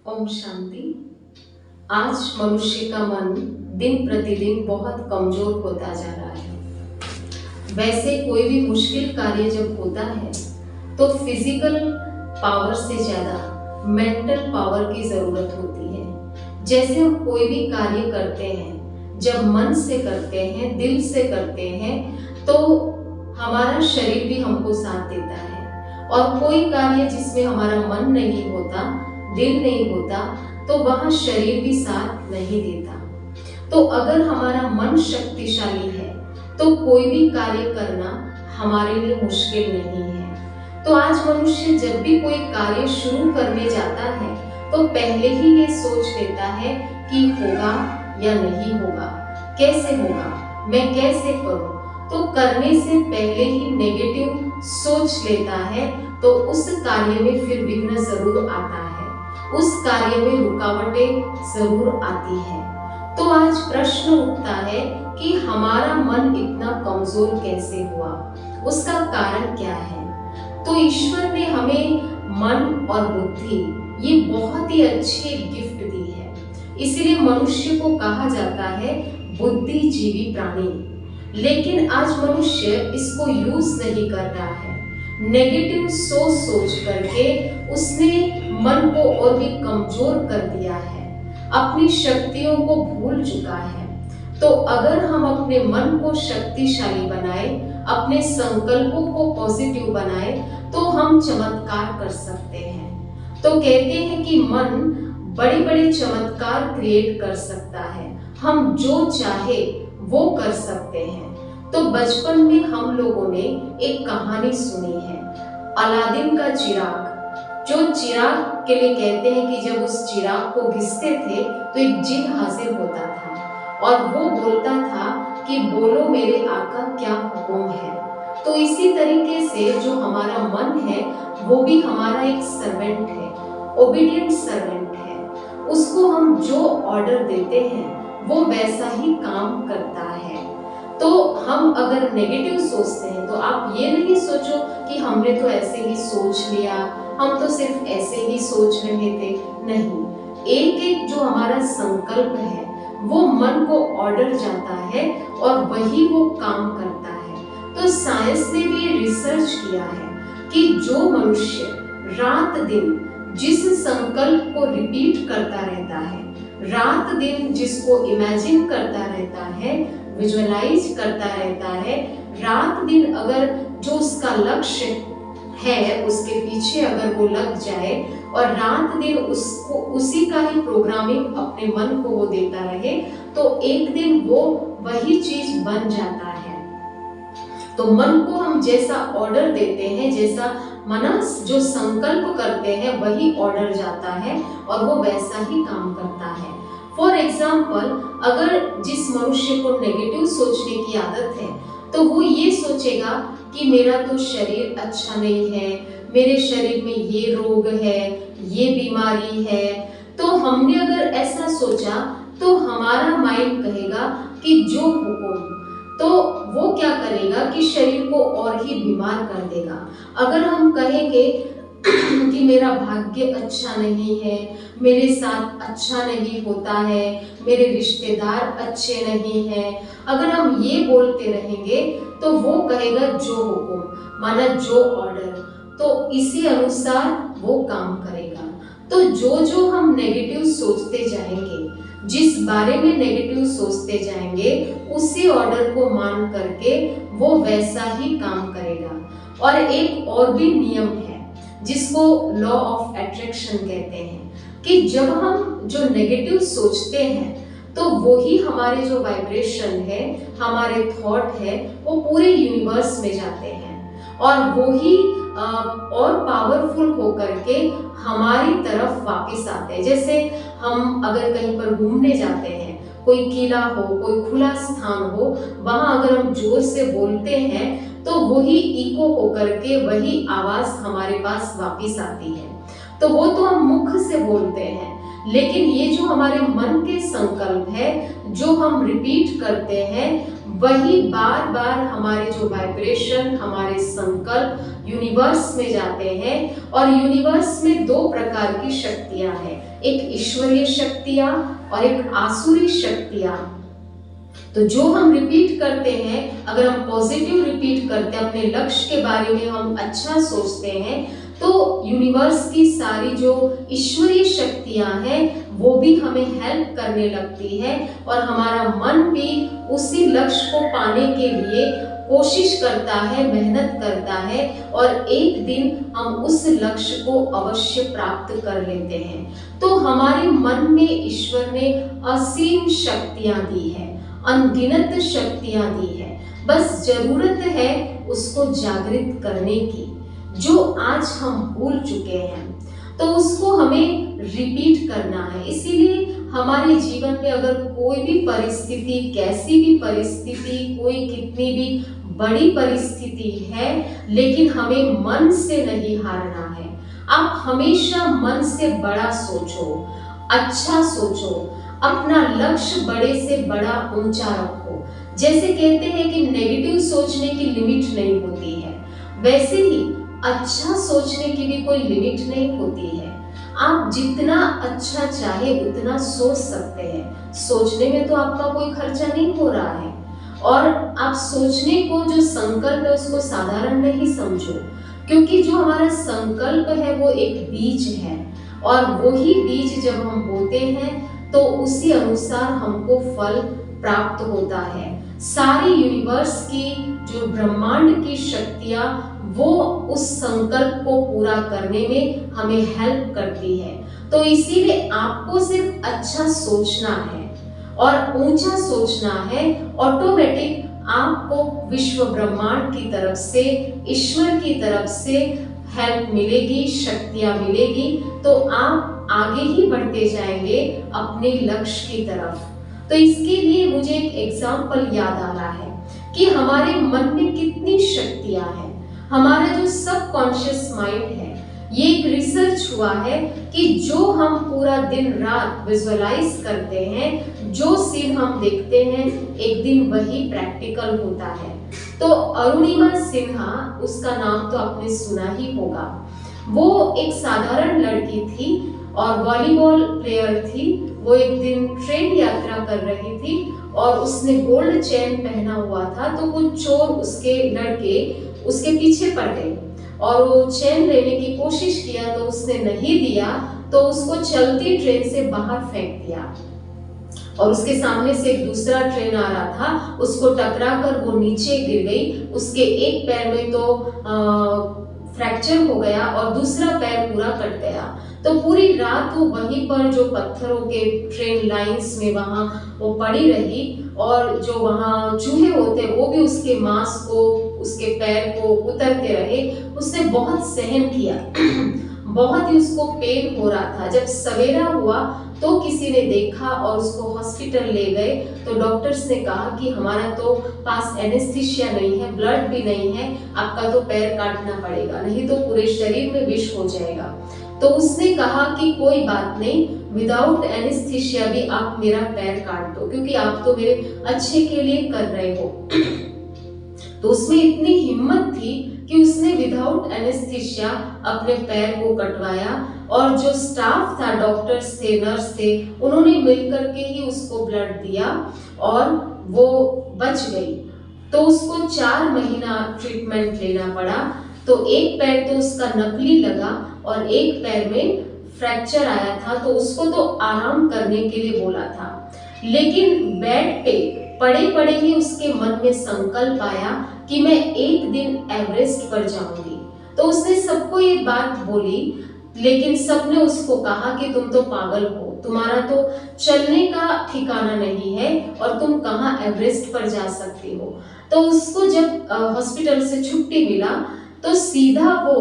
ओम शांति। आज मनुष्य का मन दिन प्रतिदिन बहुत कमजोर होता जा रहा है। वैसे कोई भी मुश्किल कार्य जब होता है तो फिजिकल पावर से ज़्यादा मेंटल पावर की ज़रूरत होती है। जैसे हम कोई भी कार्य करते हैं, जब मन से करते हैं, दिल से करते हैं, तो हमारा शरीर भी हमको साथ देता है। और कोई कार्य जिसमें हमारा मन नहीं होता, दिल नहीं होता, तो वहाँ शरीर भी साथ नहीं देता। तो अगर हमारा मन शक्तिशाली है तो कोई भी कार्य करना हमारे लिए मुश्किल नहीं है। तो आज मनुष्य जब भी कोई कार्य शुरू करने जाता है तो पहले ही ये सोच लेता है कि होगा या नहीं होगा, कैसे होगा, मैं कैसे करूं। तो करने से पहले ही नेगेटिव सोच लेता है तो उस कार्य में फिर विघ्न जरूर आता है, उस कार्य में रुकावटें जरूर आती है। तो आज प्रश्न उठता है कि हमारा मन इतना कमजोर कैसे हुआ, उसका कारण क्या है। तो ईश्वर ने हमें मन और बुद्धि ये बहुत ही अच्छी गिफ्ट दी है। इसलिए मनुष्य को कहा जाता है बुद्धिजीवी प्राणी। लेकिन आज मनुष्य इसको यूज नहीं कर रहा है। नेगेटिव सोच सोच करके उसने मन को और भी कमजोर कर दिया है, अपनी शक्तियों को भूल चुका है। तो अगर हम अपने मन को शक्तिशाली बनाए, अपने संकल्पों को पॉजिटिव बनाए, तो हम चमत्कार कर सकते हैं। तो कहते हैं कि मन बड़े बड़े चमत्कार क्रिएट कर सकता है, हम जो चाहे वो कर सकते हैं। तो बचपन में हम लोगों ने एक कहानी सुनी है, अलादीन का चिराग। जो चिराग के लिए कहते हैं कि जब उस चिराग को घिसते थे तो एक जिन हाजिर होता था और वो बोलता था कि बोलो मेरे आका क्या हुक्म है। तो इसी तरीके से जो हमारा मन है वो भी हमारा एक सर्वेंट है, ओबीडियंट सर्वेंट है। उसको हम जो ऑर्डर देते हैं वो वैसा ही काम करता है। तो हम अगर नेगेटिव सोचते हैं तो आप ये नहीं सोचो कि हमने तो ऐसे ही सोच लिया, हम तो सिर्फ ऐसे ही सोच रहे थे। नहीं, एक एक जो हमारा संकल्प है वो मन को ऑर्डर जाता है और वही वो काम करता है। तो साइंस ने भी रिसर्च किया है कि जो मनुष्य रात दिन जिस संकल्प को रिपीट करता रहता है, रात दिन जिसको इमेजिन करता रहता है, विजुअलाइज करता रहता है, रात दिन अगर जो उसका लक्ष्य है उसके पीछे अगर वो लग जाए और रात दिन उसको उसी का ही प्रोग्रामिंग अपने मन को वो देता रहे, तो एक दिन वो वही चीज बन जाता है। तो मन को हम जैसा ऑर्डर देते हैं, जैसा मनस जो संकल्प करते हैं वही ऑर्डर जाता है और वो वैसा ही काम करता है। फॉर एग्जाम्पल, अगर जिस मनुष्य को नेगेटिव सोचने की आदत है तो वो ये सोचेगा कि मेरा तो शरीर अच्छा नहीं है, मेरे शरीर में ये रोग है, ये बीमारी है। तो हमने अगर ऐसा सोचा तो हमारा माइंड कहेगा कि जो हुक्म, तो वो क्या करेगा कि शरीर को और ही बीमार कर देगा। अगर हम कहेंगे कि मेरा भाग्य अच्छा नहीं है, मेरे साथ अच्छा नहीं होता है, मेरे रिश्तेदार अच्छे नहीं हैं, अगर हम ये बोलते रहेंगे तो वो कहेगा जो हुक्म, माना जो ऑर्डर, तो इसी अनुसार वो काम करेगा। तो जो जो हम नेगेटिव सोचते जाएंगे, जिस बारे में नेगेटिव सोचते जाएंगे, उसी ऑर्डर को मान करके वो वैसा ही काम करेगा। और एक और भी नियम है जिसको लॉ ऑफ अट्रैक्शन कहते हैं कि जब हम जो नेगेटिव सोचते हैं तो वही हमारे जो वाइब्रेशन है, हमारे थॉट है, वो पूरे यूनिवर्स में जाते हैं और वही और पावरफुल होकर के हमारी तरफ वापस आते हैं। जैसे हम अगर कहीं पर घूमने जाते हैं, कोई किला हो, कोई खुला स्थान हो, वहां अगर हम जोर से बोलते हैं तो वही इको होकर के वही आवाज हमारे पास वापस आती है। तो वो तो हम मुख से बोलते हैं, लेकिन ये जो हमारे मन के संकल्प है, जो हम रिपीट करते हैं, वही बार बार हमारे जो वाइब्रेशन, हमारे संकल्प यूनिवर्स में जाते हैं। और यूनिवर्स में दो प्रकार की शक्तियां हैं, एक ईश्वरीय शक्तियां और एक आसुरी शक्तियां। तो जो हम रिपीट करते हैं, अगर हम पॉजिटिव रिपीट करते हैं, अपने लक्ष्य के बारे में हम अच्छा सोचते हैं, तो यूनिवर्स की सारी जो ईश्वरीय शक्तियां हैं वो भी हमें हेल्प करने लगती है और हमारा मन भी उसी लक्ष्य को पाने के लिए कोशिश करता है, मेहनत करता है और एक दिन हम उस लक्ष्य को अवश्य प्राप्त कर लेते हैं। तो हमारे मन में ईश्वर ने असीम शक्तियां दी है, अनगिनत शक्तियां दी है, बस जरूरत है उसको जागृत करने की। जो आज हम भूल चुके हैं तो उसको हमें रिपीट करना है। इसीलिए हमारे जीवन में अगर कोई भी परिस्थिति, कैसी भी परिस्थिति, कोई कितनी भी बड़ी परिस्थिति है, लेकिन हमें मन से नहीं हारना है। आप हमेशा मन से बड़ा सोचो, अच्छा सोचो, अपना लक्ष्य बड़े से बड़ा ऊंचा रखो। जैसे कहते हैं कि नेगेटिव सोचने की लिमिट नहीं होती है, वैसे ही अच्छा सोचने की भी कोई लिमिट नहीं होती है। आप जितना अच्छा चाहे उतना सोच सकते हैं। सोचने में तो आपका कोई खर्चा नहीं हो रहा है। और आप सोचने को जो संकल्प है उसको साधारण नहीं समझो, क्योंकि जो हमारा संकल्प है वो एक बीज है और वही बीज जब हम बोते हैं तो उसी अनुसार हमको फल प्राप्त होता है। सारी यूनिवर्स की जो ब्रह्मांड की शक्तियां वो उस संकल्प को पूरा करने में हमें हेल्प करती है। तो इसीलिए आपको सिर्फ अच्छा सोचना है और ऊंचा सोचना है। ऑटोमेटिक आपको विश्व ब्रह्मांड की तरफ से, ईश्वर की तरफ से हेल्प मिलेगी, शक्तियां मिलेगी, तो आप आगे ही बढ़ते जाएंगे अपने लक्ष्य की तरफ। तो इसके लिए मुझे एक एग्जाम्पल याद आ रहा है कि हमारे मन में कितनी शक्तियां हैं। हमारा जो सबकॉन्शियस माइंड है, ये एक रिसर्च हुआ है कि जो हम पूरा दिन रात विजुअलाइज करते हैं, जो सीन हम देखते हैं, एक दिन वही प्रैक्टिकल होता है। तो अरुणिमा सिन्हा, उसका नाम तो आपने सुना ही होगा, वो एक साधारण लड़की थी और वॉलीबॉल प्लेयर थी। वो एक दिन ट्रेन यात्रा कर रही थी और उसने गोल्ड चेन पहना हुआ था, तो कुछ चोर, उसके लड़के उसके पीछे पड़ गए और वो चेन लेने की कोशिश किया तो उसने नहीं दिया, तो उसको चलती ट्रेन से बाहर फेंक दिया और उसके सामने से एक दूसरा ट्रेन आ रहा था, उसको टकरा कर वो नीचे गिर गई। उसके एक पैर में तो फ्रैक्चर हो गया और दूसरा पैर पूरा कट गया। तो पूरी रात वो वहीं पर जो पत्थरों के ट्रेन लाइंस में वहां वो पड़ी रही और जो वहां चूहे होते वो भी उसके मांस को, उसके पैर को कुतरते रहे। उसने बहुत सहन किया बहुत ही उसको पेन हो रहा था। जब सवेरा हुआ तो किसी ने देखा और उसको हॉस्पिटल ले गए। तो डॉक्टर्स ने कहा कि हमारा तो पास एनेस्थीसिया नहीं है, ब्लड भी नहीं है, आपका तो पैर काटना पड़ेगा, नहीं तो पूरे शरीर में विष हो जाएगा। तो उसने कहा कि कोई बात नहीं, विदाउट एनेस्थीसिया भी आप मेरा पैर काट दो, क्योंकि आप तो मेरे अच्छे के लिए कर रहे हो। तो उसमें इतनी हिम्मत थी कि उसने विदाउट एनेस्थीसिया अपने पैर को कटवाया और जो स्टाफ था, डॉक्टर्स थे, नर्स थे, उन्होंने मिलकर के ही उसको ब्लड दिया और वो बच गई। तो उसको 4 महीना ट्रीटमेंट लेना पड़ा। तो एक पैर तो उसका नकली लगा और एक पैर में फ्रैक्चर आया था, तो उसको तो आराम करने के लिए बोला था। लेकिन बेड पे पड़े पड़े ही उसके मन में संकल्प आया कि मैं एक दिन एवरेस्ट पर जाऊंगी। तो उसने सबको ये बात बोली, लेकिन सबने उसको कहा कि तुम तो पागल हो, तुम्हारा तो चलने का ठिकाना नहीं है और तुम कहाँ एवरेस्ट पर जा सकती हो। तो उसको जब हॉस्पिटल से छुट्टी मिला तो सीधा वो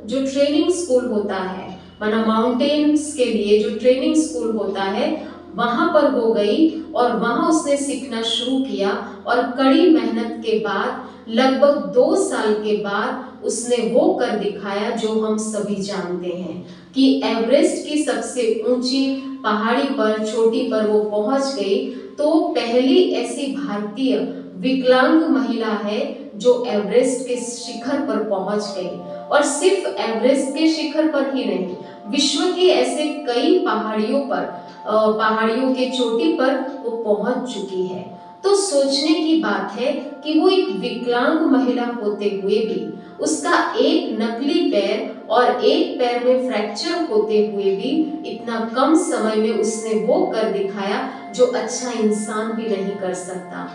जो ट्रेनिंग स्कूल होता है, माना माउंटेन्स के लिए जो ट्रेनिंग स्कूल होता है, वहाँ पर हो गई और वहाँ उसने सीखना शुरू किया और कड़ी मेहनत के बाद लगभग 2 साल के बाद उसने वो कर दिखाया जो हम सभी जानते हैं कि एवरेस्ट की सबसे ऊंची पहाड़ी पर, चोटी पर वो पहुंच गई। तो पहली ऐसी भारतीय विकलांग महिला है जो एवरेस्ट के शिखर पर पहुंच गई। और सिर्फ एवरेस्ट के शिखर पर ही नहीं, विश्व की ऐसे कई पहाड़ियों पर, पहाड़ियों के चोटी पर वो पहुंच चुकी है। तो सोचने की बात है कि वो एक विकलांग महिला होते हुए भी, उसका एक नकली पैर और एक पैर में फ्रैक्चर होते हुए भी इतना कम समय में उसने वो कर दिखाया जो अच्छा इंसान भी नहीं कर सकता।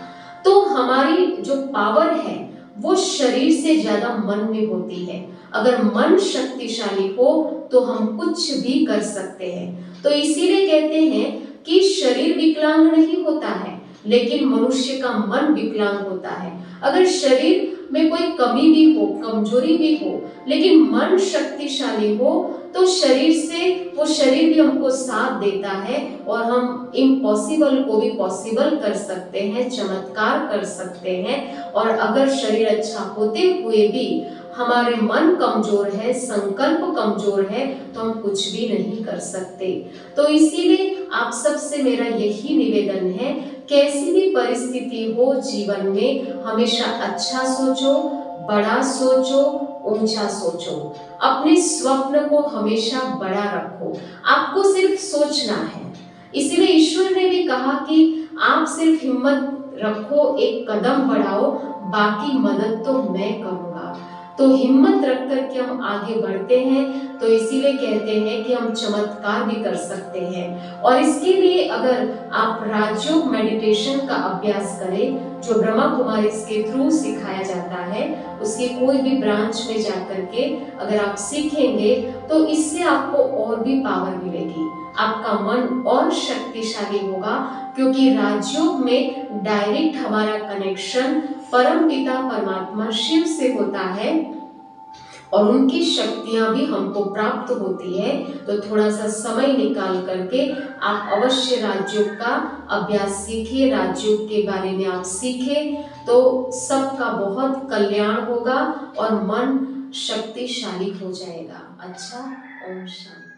तो हमारी जो पावर है वो शरीर से ज्यादा मन में होती है। अगर मन शक्तिशाली हो तो हम कुछ भी कर सकते हैं। तो इसीलिए कहते हैं कि शरीर विकलांग नहीं होता है, लेकिन मनुष्य का मन विकलांग होता है। अगर शरीर में कोई कमी भी हो, कमजोरी भी हो, लेकिन मन शक्तिशाली हो तो वो शरीर भी हमको साथ देता है और हम इम्पॉसिबल को भी पॉसिबल कर सकते हैं, चमत्कार कर सकते हैं। और अगर शरीर अच्छा होते हुए भी हमारे मन कमजोर है, संकल्प कमजोर है, तो हम कुछ भी नहीं कर सकते। तो इसीलिए आप सबसे मेरा यही निवेदन है, कैसी भी परिस्थिति हो जीवन में, हमेशा अच्छा सोचो, बड़ा सोचो, ऊंचा सोचो। अपने स्वप्न को हमेशा बड़ा रखो। आपको सिर्फ सोचना है। इसीलिए ईश्वर ने भी कहा कि आप सिर्फ हिम्मत रखो, एक कदम बढ़ाओ, बाकी मदद तो मैं करूंगा। तो हिम्मत रख करके हम आगे बढ़ते हैं। तो इसीलिए कहते हैं कि हम चमत्कार भी कर सकते हैं। और इसके लिए अगर आप राजयोग मेडिटेशन का अभ्यास करें, जो ब्रह्मा कुमारी के थ्रू सिखाया जाता है, उसके कोई भी ब्रांच में जाकर के अगर आप सीखेंगे तो इससे आपको और भी पावर मिलेगी, आपका मन और शक्तिशाली होगा। क्योंकि राजयोग में डायरेक्ट हमारा कनेक्शन परम पिता परमात्मा शिव से होता है और उनकी शक्तियां भी हमको प्राप्त होती है। तो थोड़ा सा समय निकाल करके आप अवश्य राजयोग का अभ्यास सीखिए, राजयोग के बारे में आप सीखें तो सबका बहुत कल्याण होगा और मन शक्तिशाली हो जाएगा। अच्छा, ओम शांति।